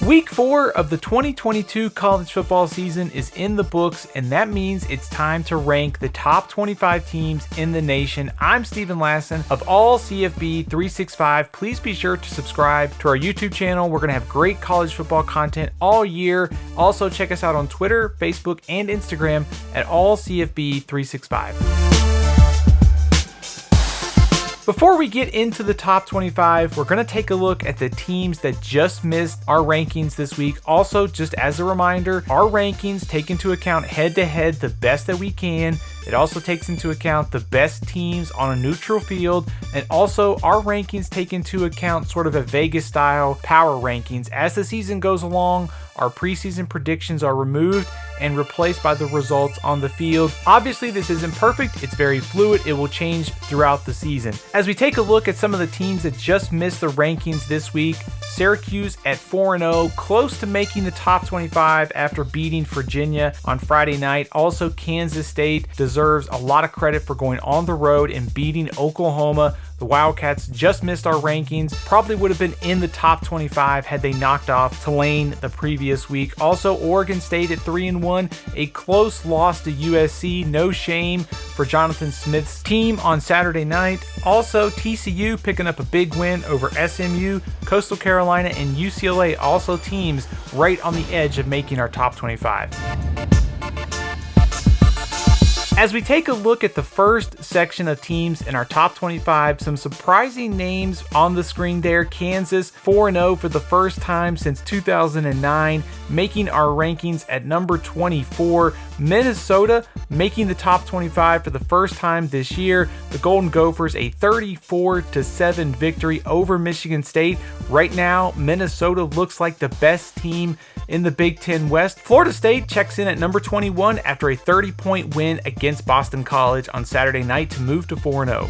Week 4 of the 2022 college football season is in the books, and that means it's time to rank the top 25 teams in the nation. I'm Steven Lassen of All CFB 365. Please be sure to subscribe to our YouTube channel. We're going to have great college football content all year. Also, check us out on Twitter, Facebook, and Instagram at All CFB 365. Before we get into the top 25, we're going to take a look at the teams that just missed our rankings this week. Also, just as a reminder, our rankings take into account head-to-head the best that we can. It also takes into account the best teams on a neutral field, and also our rankings take into account sort of a Vegas-style power rankings. As the season goes along, our preseason predictions are removed and replaced by the results on the field. Obviously, this isn't perfect. It's very fluid. It will change throughout the season. As we take a look at some of the teams that just missed the rankings this week, Syracuse at 4-0, close to making the top 25 after beating Virginia on Friday night. Also, Kansas State deserves a lot of credit for going on the road and beating Oklahoma. The Wildcats just missed our rankings. Probably would have been in the top 25 had they knocked off Tulane the previous week. Also, Oregon State at 3-1, a close loss to USC. No shame for Jonathan Smith's team on Saturday night. Also, TCU picking up a big win over SMU. Coastal Carolina and UCLA also teams right on the edge of making our top 25. As we take a look at the first section of teams in our top 25, some surprising names on the screen there. Kansas 4-0 for the first time since 2009, making our rankings at number 24. Minnesota making the top 25 for the first time this year. The Golden Gophers a 34-7 victory over Michigan State. Right now, Minnesota looks like the best team in the Big Ten West. Florida State checks in at number 21 after a 30-point win against Boston College on Saturday night to move to 4-0.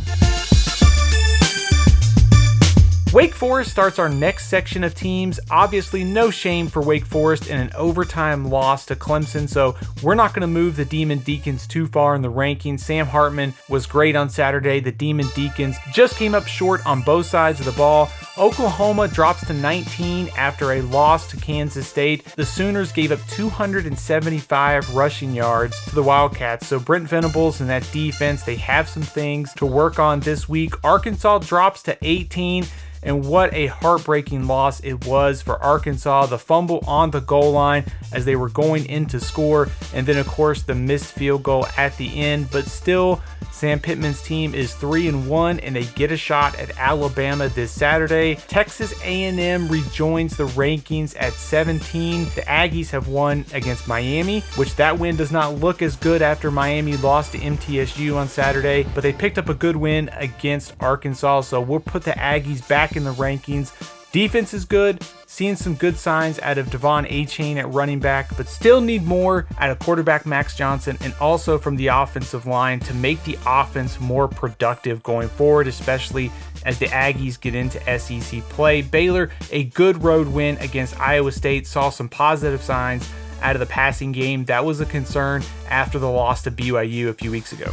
Wake Forest starts our next section of teams. Obviously, no shame for Wake Forest in an overtime loss to Clemson, so we're not going to move the Demon Deacons too far in the rankings. Sam Hartman was great on Saturday. The Demon Deacons just came up short on both sides of the ball. Oklahoma drops to 19 after a loss to Kansas State. The Sooners gave up 275 rushing yards to the Wildcats, so Brent Venables and that defense, they have some things to work on this week. Arkansas drops to 18. And what a heartbreaking loss it was for Arkansas. The fumble on the goal line as they were going in to score. And then, of course, the missed field goal at the end. But still, Sam Pittman's team is 3-1, and they get a shot at Alabama this Saturday. Texas A&M rejoins the rankings at 17. The Aggies have won against Miami, which that win does not look as good after Miami lost to MTSU on Saturday. But they picked up a good win against Arkansas, so we'll put the Aggies back in the rankings. Defense is good, seeing some good signs out of Devon Achane at running back, but still need more out of quarterback Max Johnson and also from the offensive line to make the offense more productive going forward, especially as the Aggies get into SEC play. Baylor, a good road win against Iowa State, saw some positive signs out of the passing game. That was a concern after the loss to BYU a few weeks ago.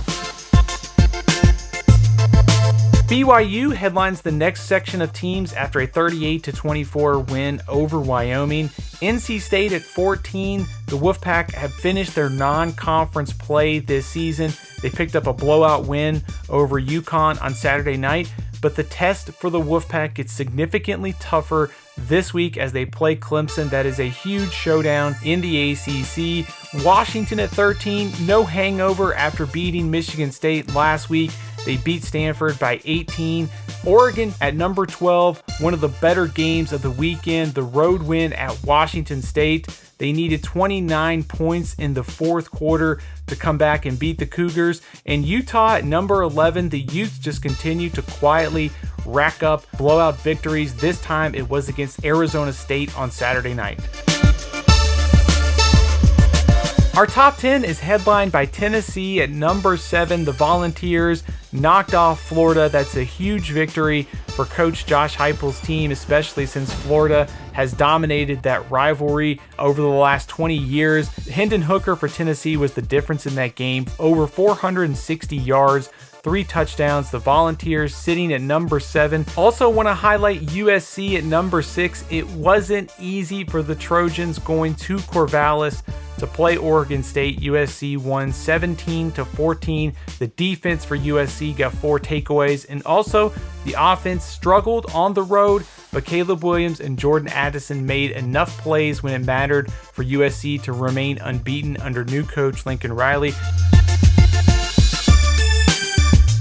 BYU headlines the next section of teams after a 38-24 win over Wyoming. NC State at 14. The Wolfpack have finished their non-conference play this season. They picked up a blowout win over UConn on Saturday night, but the test for the Wolfpack gets significantly tougher this week as they play Clemson. That is a huge showdown in the ACC. Washington at 13, no hangover after beating Michigan State last week. They beat Stanford by 18. Oregon at number 12, one of the better games of the weekend, the road win at Washington State. They needed 29 points in the fourth quarter to come back and beat the Cougars. And Utah at number 11, the Utes just continue to quietly rack up blowout victories. This time it was against Arizona State on Saturday night. Our top 10 is headlined by Tennessee at number 7, the Volunteers. knocked off Florida. That's a huge victory for Coach Josh Heupel's team, especially since Florida has dominated that rivalry over the last 20 years. Hendon Hooker for Tennessee was the difference in that game. Over 460 yards, 3 touchdowns. The Volunteers sitting at number 7. Also want to highlight USC at number 6. It wasn't easy for the Trojans going to Corvallis to play Oregon State. USC won 17-14. The defense for USC got 4 takeaways, and also the offense struggled on the road, but Caleb Williams and Jordan Addison made enough plays when it mattered for USC to remain unbeaten under new coach Lincoln Riley.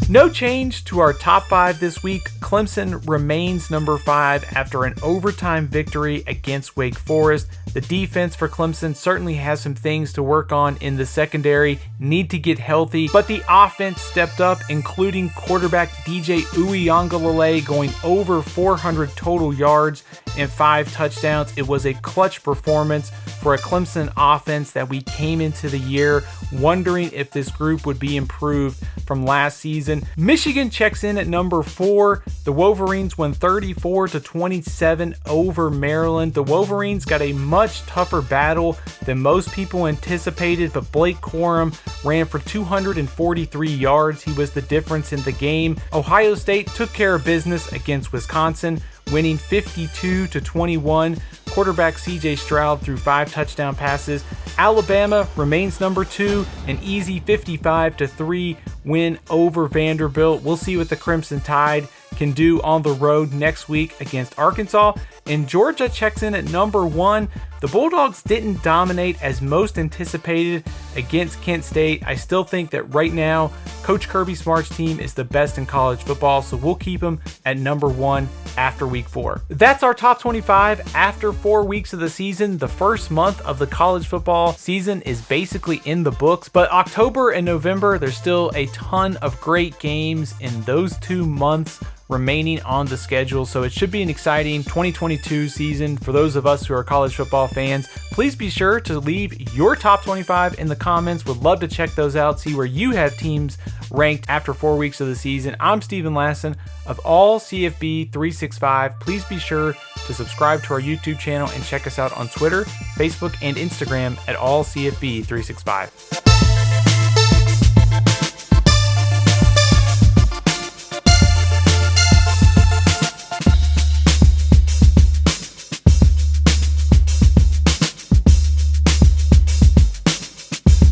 No change to our top 5 this week. Clemson remains number 5 after an overtime victory against Wake Forest. The defense for Clemson certainly has some things to work on in the secondary, need to get healthy, but the offense stepped up, including quarterback DJ Uiagalelei going over 400 total yards and 5 touchdowns. It was a clutch performance for a Clemson offense that we came into the year wondering if this group would be improved from last season. Michigan checks in at number 4. The Wolverines won 34-27 over Maryland. The Wolverines got a much tougher battle than most people anticipated, but Blake Corum ran for 243 yards. He was the difference in the game. Ohio State took care of business against Wisconsin, winning 52-21. Quarterback CJ Stroud threw 5 touchdown passes. Alabama remains number 2, an easy 55-3 win over Vanderbilt. We'll see what the Crimson Tide can do on the road next week against Arkansas. And Georgia checks in at number 1. The Bulldogs didn't dominate as most anticipated against Kent State. I still think that right now, Coach Kirby Smart's team is the best in college football, so we'll keep them at number 1 after week 4. That's our top 25 after 4 weeks of the season. The first month of the college football season is basically in the books, but October and November, there's still a ton of great games in those 2 months remaining on the schedule, so it should be an exciting 2022 season for those of us who are college football fans. Please be sure to leave your top 25 in the comments. Would love to check those out, see where you have teams ranked after 4 weeks of the season. I'm Steven Lasson of All CFB 365. Please be sure to subscribe to our YouTube channel and check us out on Twitter, Facebook, and Instagram at All CFB 365.